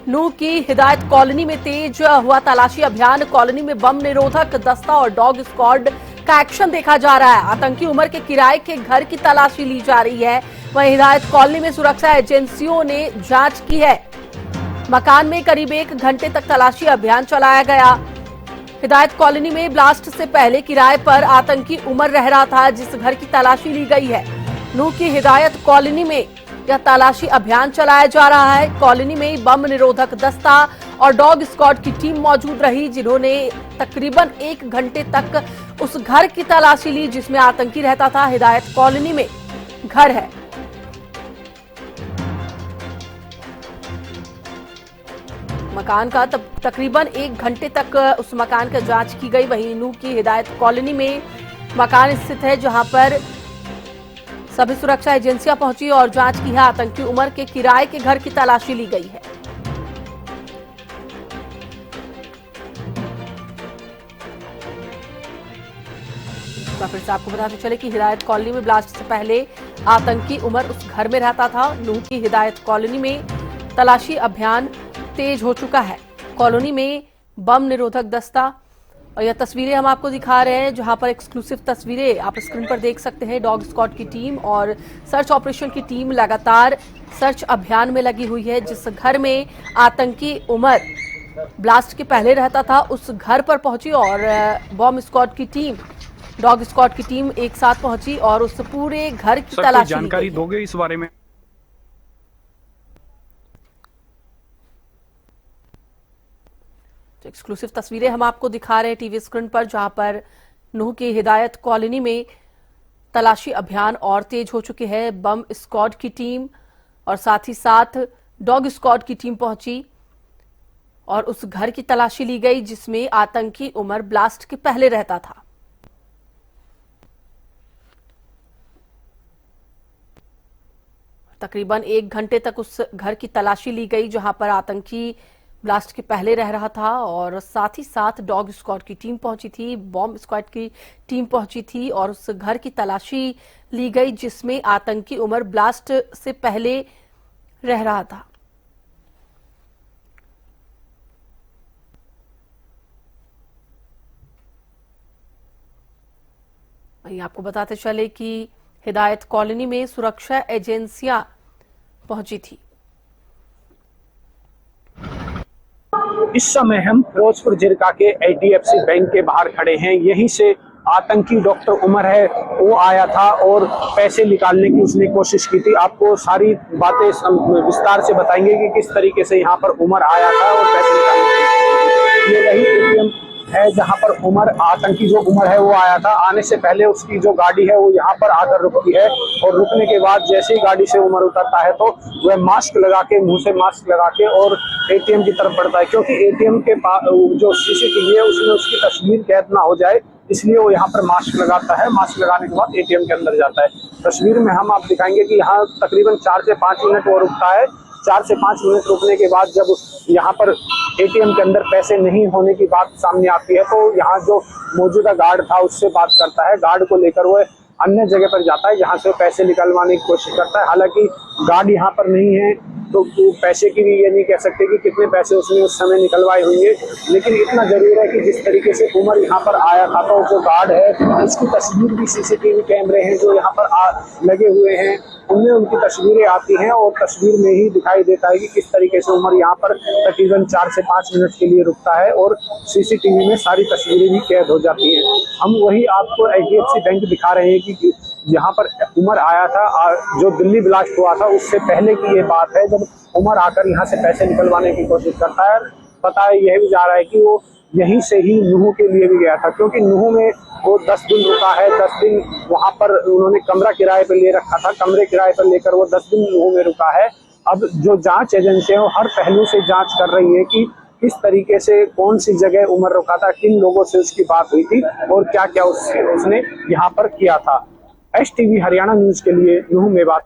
नूह की हिदायत कॉलोनी में तेज हुआ तलाशी अभियान। कॉलोनी में बम निरोधक दस्ता और डॉग स्क्वाड का एक्शन देखा जा रहा है। आतंकी उमर के किराए के घर की तलाशी ली जा रही है। वहीं हिदायत कॉलोनी में सुरक्षा एजेंसियों ने जांच की है। मकान में करीब 1 घंटे तक तलाशी अभियान चलाया गया। हिदायत कॉलोनी में ब्लास्ट से पहले किराए पर आतंकी उमर रह रहा था, जिस घर की तलाशी ली गई है। नूह की हिदायत कॉलोनी में यह तलाशी अभियान चलाया जा रहा है। कॉलोनी में बम निरोधक दस्ता और डॉग स्क्वाड की टीम मौजूद रही, जिन्होंने तकरीबन 1 घंटे तक उस घर की तलाशी ली जिसमें आतंकी रहता था। हिदायत कॉलोनी में घर है। मकान का तकरीबन 1 घंटे तक उस मकान का जांच की गई। वहीं नूह की हिदायत कॉलोनी में मकान स्थित है, जहां पर सभी सुरक्षा एजेंसियां पहुंची और जांच की है। आतंकी उमर के किराए के घर की तलाशी ली गई है। तो फिर से आपको बताते चले कि हिदायत कॉलोनी में ब्लास्ट से पहले आतंकी उमर उस घर में रहता था। नूह की हिदायत कॉलोनी में तलाशी अभियान तेज हो चुका है। कॉलोनी में बम निरोधक दस्ता और यह तस्वीरें हम आपको दिखा रहे हैं, जहां पर एक्सक्लूसिव तस्वीरें आप स्क्रीन पर देख सकते हैं। डॉग स्क्वाड की टीम और सर्च ऑपरेशन की टीम लगातार सर्च अभियान में लगी हुई है। जिस घर में आतंकी उमर ब्लास्ट के पहले रहता था, उस घर पर पहुंची और बॉम्ब स्क्वाड की टीम, डॉग स्क्वाड की टीम एक साथ पहुंची और उस पूरे घर की तलाशी जानकारी दोगे इस बारे में? तो एक्सक्लूसिव तस्वीरें हम आपको दिखा रहे हैं टीवी स्क्रीन पर, जहां पर नूह की हिदायत कॉलोनी में तलाशी अभियान और तेज हो चुके हैं। बम स्क्वाड की टीम और साथ ही साथ डॉग स्क्वाड की टीम पहुंची और उस घर की तलाशी ली गई जिसमें आतंकी उमर ब्लास्ट के पहले रहता था। तकरीबन 1 घंटे तक उस घर की तलाशी ली गई जहां पर आतंकी ब्लास्ट के पहले रह रहा था और साथ ही साथ डॉग स्क्वाड की टीम पहुंची थी, बॉम्ब स्क्वाड की टीम पहुंची थी और उस घर की तलाशी ली गई जिसमें आतंकी उमर ब्लास्ट से पहले रह रहा था। वहीं आपको बताते चले कि हिदायत कॉलोनी में सुरक्षा एजेंसियां पहुंची थी। इस समय हम फिरोजपुर जिरका के HDFC बैंक के बाहर खड़े हैं। यहीं से आतंकी डॉक्टर उमर है, वो आया था और पैसे निकालने की उसने कोशिश की थी। आपको सारी बातें विस्तार से बताएंगे कि किस तरीके से यहाँ पर उमर आया था और पैसे निकालने। ये वही ATM है जहाँ पर उमर, आतंकी जो उमर है वो आया था। आने से पहले उसकी जो गाड़ी है वो यहाँ पर आकर रुकती है और रुकने के बाद जैसे ही गाड़ी से उमर उतरता है तो वह मास्क लगा के, मुंह से मास्क लगा के और ATM की तरफ बढ़ता है, क्योंकि ATM के जो CCTV है उसमें उसकी तस्वीर कैद ना हो जाए, इसलिए वो यहाँ पर मास्क लगाता है। मास्क लगाने के बाद ATM के अंदर जाता है। तस्वीर में हम आप दिखाएंगे कि यहाँ तकरीबन 4 से 5 मिनट वो रुकता है। 4 से 5 मिनट रुकने के बाद जब यहाँ पर ATM के अंदर पैसे नहीं होने की बात सामने आती है तो यहाँ जो मौजूदा गार्ड था उससे बात करता है। गार्ड को लेकर वो अन्य जगह पर जाता है जहाँ से वो पैसे निकलवाने की कोशिश करता है। हालांकि गार्ड यहाँ पर नहीं है तो पैसे की भी ये नहीं कह सकते कि कितने पैसे उसने उस समय निकलवाए होंगे, लेकिन इतना जरूर है कि जिस तरीके से उमर यहाँ पर आया था तो जो गार्ड है उसकी तस्वीर भी CCTV कैमरे हैं जो यहाँ पर लगे हुए हैं उनमें उनकी तस्वीरें आती हैं और तस्वीर में ही दिखाई देता है कि किस तरीके से उमर यहाँ पर तकरीबन 4 से 5 मिनट के लिए रुकता है और CCTV में सारी तस्वीरें भी कैद हो जाती हैं। हम वही आपको HDFC बैंक दिखा रहे हैं कि यहाँ पर उमर आया था। जो दिल्ली ब्लास्ट हुआ था उससे पहले की ये बात है, जब उमर आकर यहाँ से पैसे निकलवाने की कोशिश करता है। पता यह भी जा रहा है कि वो यहीं से ही नूह के लिए भी गया था, क्योंकि नूह में वो 10 दिन रुका है। 10 दिन वहाँ पर उन्होंने कमरा किराए पर ले रखा था। कमरे किराए पर लेकर वो 10 दिन नूह में रुका है। अब जो जांच एजेंसी है वो हर पहलू से जांच कर रही है कि किस तरीके से, कौन सी जगह उमर रुका था, किन लोगों से उसकी बात हुई थी और क्या क्या उसने यहाँ पर किया था। STV हरियाणा न्यूज के लिए नूह में बात